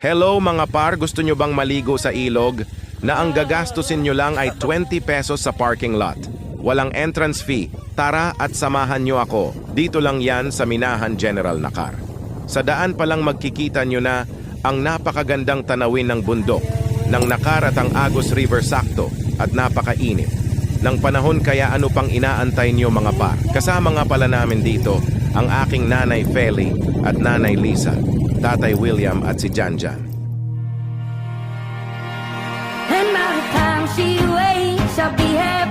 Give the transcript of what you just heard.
Hello mga par, gusto nyo bang maligo sa ilog? Na ang gagastusin nyo lang ay 20 pesos sa parking lot. Walang entrance fee. Tara at samahan nyo ako. Dito lang yan sa Minahan General Nakar. Sa daan pa lang magkikita nyo na ang napakagandang tanawin ng bundok, ng Nakar at ang Agos River sakto at napakainit. Ng panahon kaya ano pang inaantay nyo mga par? Kasama nga pala namin dito ang aking nanay Feli at nanay Lisa, tatay William at si Janjan. And by the time she wakes, I'll be here.